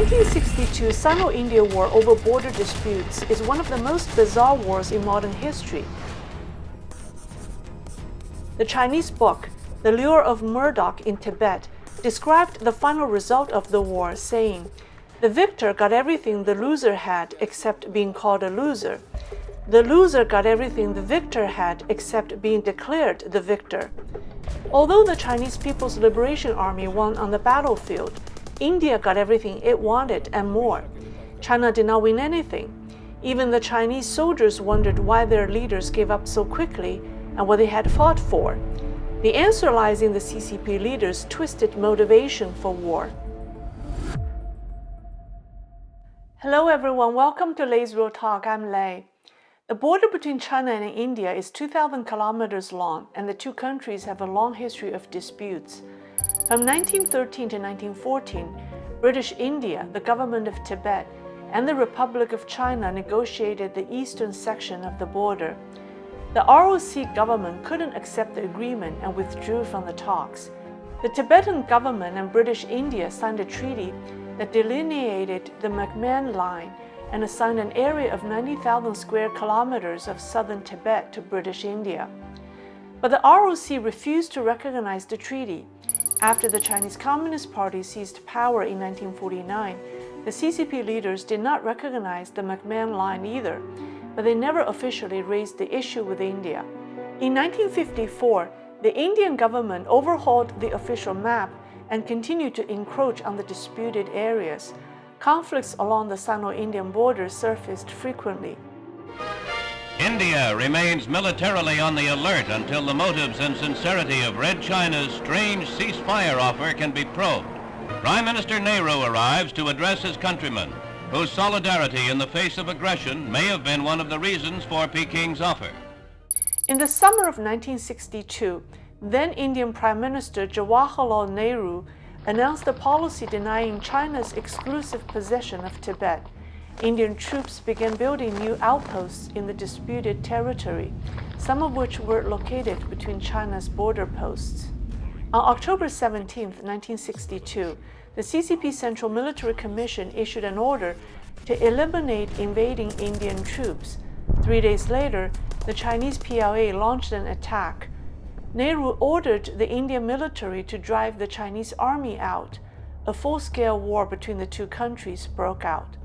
1962 Sino-India War over border disputes is one of the most bizarre wars in modern history. The Chinese book, The Lure of Murdoch in Tibet, described the final result of the war, saying, "The victor got everything the loser had except being called a loser. The loser got everything the victor had except being declared the victor." Although the Chinese People's Liberation Army won on the battlefield, India got everything it wanted and more. China did not win anything. Even the Chinese soldiers wondered why their leaders gave up so quickly and what they had fought for. The answer lies in the CCP leaders' twisted motivation for war. Hello everyone, welcome to Leisrealtalk. I'm Lei. The border between China and India is 2,000 kilometers long, and the two countries have a long history of disputes. From 1913 to 1914, British India, the government of Tibet, and the Republic of China negotiated the eastern section of the border. The ROC government couldn't accept the agreement and withdrew from the talks. The Tibetan government and British India signed a treaty that delineated the McMahon Line and assigned an area of 90,000 square kilometers of southern Tibet to British India. But the ROC refused to recognize the treaty. After the Chinese Communist Party seized power in 1949, the CCP leaders did not recognize the McMahon Line either, but they never officially raised the issue with India. In 1954, the Indian government overhauled the official map and continued to encroach on the disputed areas. Conflicts along the Sino-Indian border surfaced frequently. India remains militarily on the alert until the motives and sincerity of Red China's strange ceasefire offer can be probed. Prime Minister Nehru arrives to address his countrymen, whose solidarity in the face of aggression may have been one of the reasons for Peking's offer. In the summer of 1962, then Indian Prime Minister Jawaharlal Nehru announced a policy denying China's exclusive possession of Tibet. Indian troops began building new outposts in the disputed territory, some of which were located between China's border posts. On October 17, 1962, the CCP Central Military Commission issued an order to eliminate invading Indian troops. 3 days later, the Chinese PLA launched an attack. Nehru ordered the Indian military to drive the Chinese army out. A full-scale war between the two countries broke out.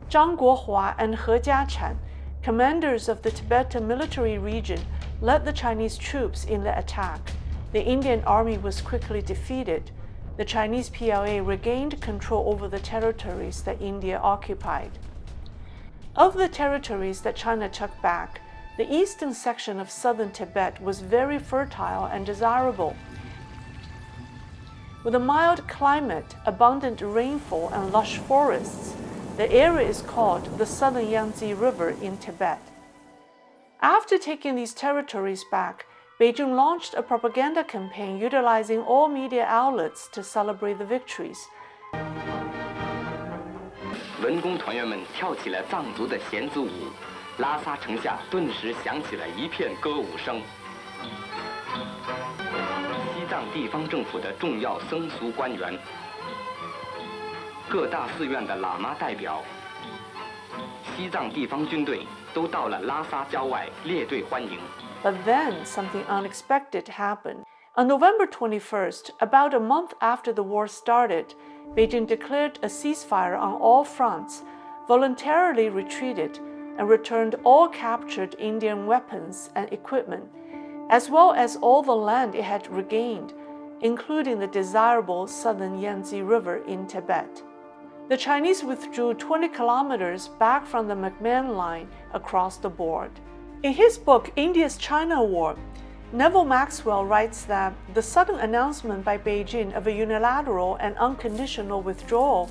Zhang Guohua and He Jiachan, commanders of the Tibetan military region, led the Chinese troops in the attack. The Indian army was quickly defeated. The Chinese PLA regained control over the territories that India occupied. Of the territories that China took back, the eastern section of southern Tibet was very fertile and desirable. With a mild climate, abundant rainfall, and lush forests, the area is called the Southern Yangtze River in Tibet. After taking these territories back, Beijing launched a propaganda campaign utilizing all media outlets to celebrate the victories. 文工团员们跳起了藏族的弦子舞，拉萨城下顿时响起了一片歌舞声。西藏地方政府的重要僧俗官员、各大寺院的喇嘛代表、西藏地方军队都到了拉萨郊外列队欢迎。 But then something unexpected happened. On November 21st, about a month after the war started, Beijing declared a ceasefire on all fronts, voluntarily retreated, and returned all captured Indian weapons and equipment, as well as all the land it had regained, including the desirable southern Yangtze River in Tibet. The Chinese withdrew 20 kilometers back from the McMahon Line across the board. In his book, India's China War, Neville Maxwell writes that the sudden announcement by Beijing of a unilateral and unconditional withdrawal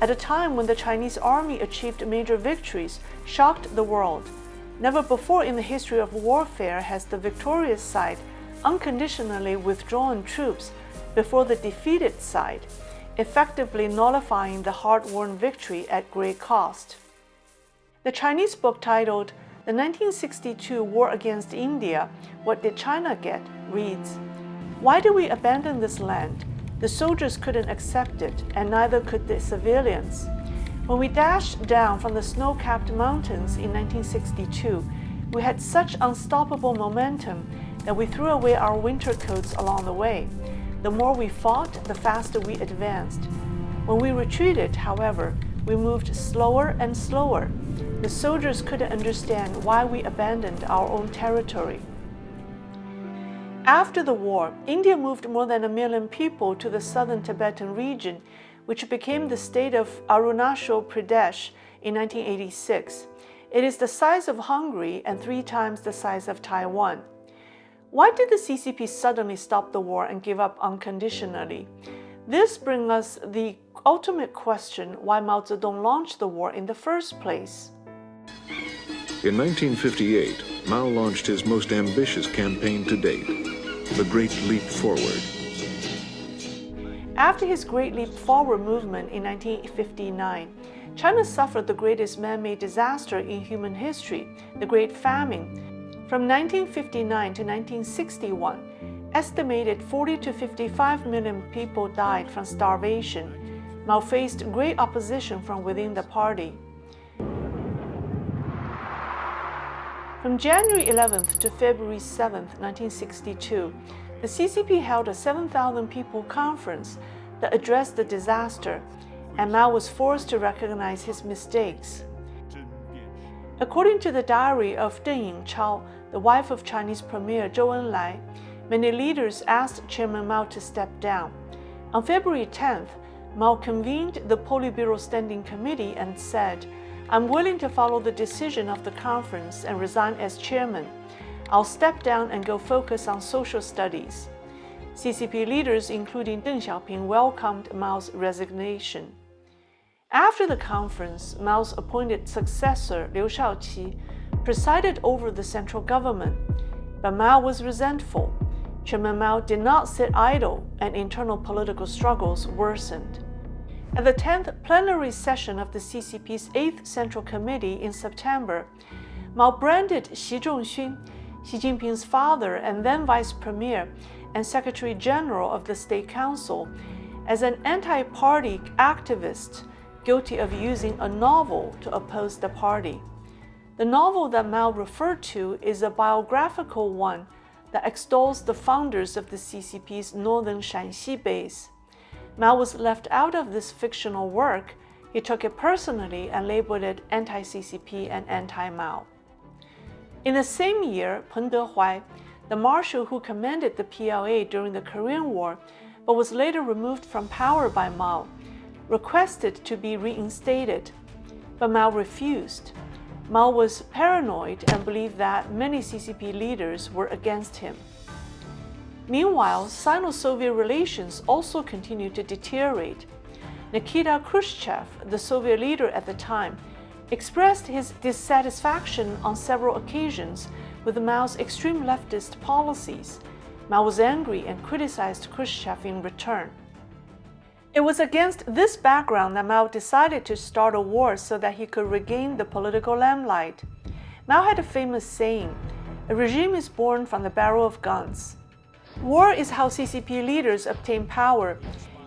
at a time when the Chinese army achieved major victories shocked the world. Never before in the history of warfare has the victorious side unconditionally withdrawn troops before the defeated side, effectively nullifying the hard-won victory at great cost. The Chinese book titled The 1962 War Against India, What Did China Get? Reads, "Why did we abandon this land? The soldiers couldn't accept it, and neither could the civilians. When we dashed down from the snow-capped mountains in 1962, we had such unstoppable momentum that we threw away our winter coats along the way. The more we fought, the faster we advanced. When we retreated, however, we moved slower and slower. The soldiers couldn't understand why we abandoned our own territory. After the war, India moved more than 1 million people to the southern Tibetan region, which became the state of Arunachal Pradesh in 1986. It is the size of Hungary and 3 times the size of Taiwan. Why did the CCP suddenly stop the war and give up unconditionally? This brings us the ultimate question why Mao Zedong launched the war in the first place. In 1958, Mao launched his most ambitious campaign to date, the Great Leap Forward. After his Great Leap Forward movement in 1959, China suffered the greatest man-made disaster in human history, the Great Famine. From 1959 to 1961, estimated 40 to 55 million people died from starvation. Mao faced great opposition from within the party. From January 11th to February 7th, 1962, the CCP held a 7,000 people conference that addressed the disaster, and Mao was forced to recognize his mistakes. According to the diary of Deng Yingchao, the wife of Chinese Premier Zhou Enlai, many leaders asked Chairman Mao to step down. On February 10th, Mao convened the Politburo Standing Committee and said, "I'm willing to follow the decision of the conference and resign as chairman. I'll step down and go focus on social studies." CCP leaders, including Deng Xiaoping, welcomed Mao's resignation. After the conference, Mao's appointed successor, Liu Shaoqi, presided over the central government, but Mao was resentful. Chairman Mao did not sit idle, and internal political struggles worsened. At the 10th plenary session of the CCP's 8th Central Committee in September, Mao branded Xi Zhongxun, Xi Jinping's father and then Vice Premier and Secretary General of the State Council, as an anti-party activist guilty of using a novel to oppose the party. The novel that Mao referred to is a biographical one that extols the founders of the CCP's northern Shanxi base. Mao was left out of this fictional work. He took it personally and labeled it anti-CCP and anti-Mao. In the same year, Peng Dehuai, the marshal who commanded the PLA during the Korean War but was later removed from power by Mao, requested to be reinstated, but Mao refused. Mao was paranoid and believed that many CCP leaders were against him. Meanwhile, Sino-Soviet relations also continued to deteriorate. Nikita Khrushchev, the Soviet leader at the time, expressed his dissatisfaction on several occasions with Mao's extreme leftist policies. Mao was angry and criticized Khrushchev in return. It was against this background that Mao decided to start a war so that he could regain the political limelight. Mao had a famous saying, "A regime is born from the barrel of guns." War is how CCP leaders obtain power,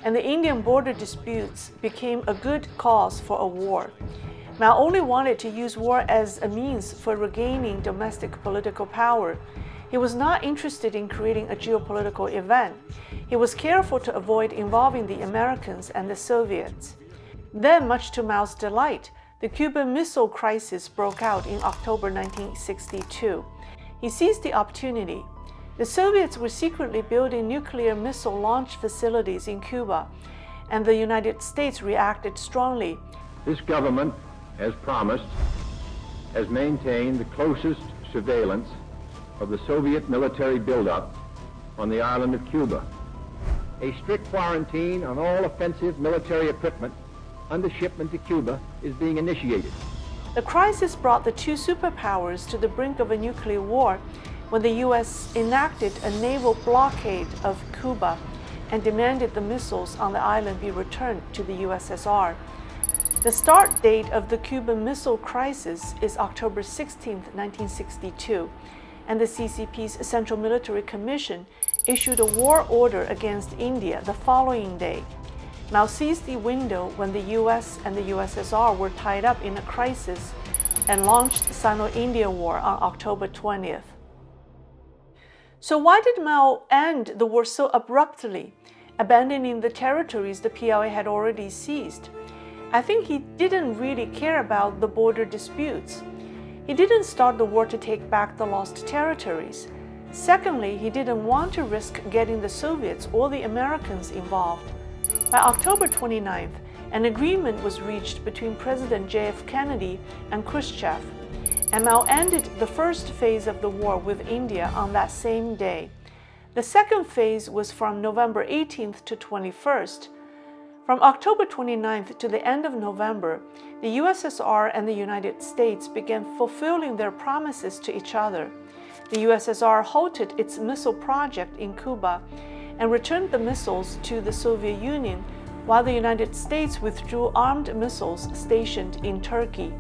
and the Indian border disputes became a good cause for a war. Mao only wanted to use war as a means for regaining domestic political power. He was not interested in creating a geopolitical event. He was careful to avoid involving the Americans and the Soviets. Then, much to Mao's delight, the Cuban Missile Crisis broke out in October 1962. He seized the opportunity. The Soviets were secretly building nuclear missile launch facilities in Cuba, and the United States reacted strongly. This government, as promised, has maintained the closest surveillance of the Soviet military buildup on the island of Cuba. A strict quarantine on all offensive military equipment under shipment to Cuba is being initiated. The crisis brought the two superpowers to the brink of a nuclear war when the U.S. enacted a naval blockade of Cuba and demanded the missiles on the island be returned to the USSR. The start date of the Cuban Missile Crisis is October 16, 1962, and the CCP's Central Military Commission issued a war order against India the following day. Mao seized the window when the U.S. and the USSR were tied up in a crisis and launched the Sino-Indian War on October 20th. So why did Mao end the war so abruptly, abandoning the territories the PLA had already seized? I think he didn't really care about the border disputes. He didn't start the war to take back the lost territories. Secondly, he didn't want to risk getting the Soviets or the Americans involved. By October 29th, an agreement was reached between President J.F. Kennedy and Khrushchev, and Mao ended the first phase of the war with India on that same day. The second phase was from November 18th to 21st. From October 29th to the end of November, the USSR and the United States began fulfilling their promises to each other. The USSR halted its missile project in Cuba and returned the missiles to the Soviet Union, while the United States withdrew armed missiles stationed in Turkey.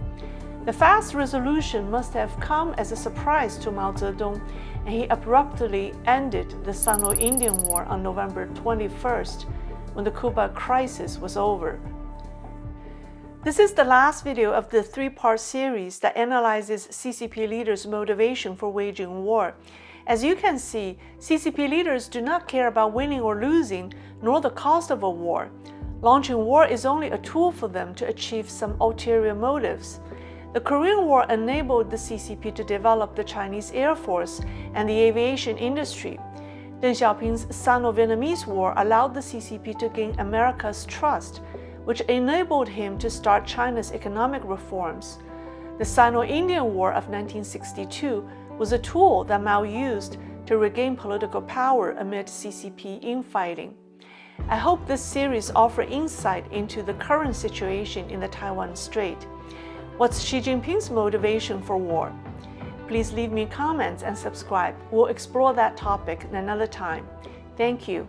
The fast resolution must have come as a surprise to Mao Zedong, and he abruptly ended the Sino-Indian War on November 21st, when the Cuba crisis was over. This is the last video of the three-part series that analyzes CCP leaders' motivation for waging war. As you can see, CCP leaders do not care about winning or losing, nor the cost of a war. Launching war is only a tool for them to achieve some ulterior motives. The Korean War enabled the CCP to develop the Chinese Air Force and the aviation industry. Deng Xiaoping's Sino-Vietnamese War allowed the CCP to gain America's trust, which enabled him to start China's economic reforms. The Sino-Indian War of 1962 was a tool that Mao used to regain political power amid CCP infighting. I hope this series offers insight into the current situation in the Taiwan Strait. What's Xi Jinping's motivation for war? Please leave me comments and subscribe. We'll explore that topic another time. Thank you.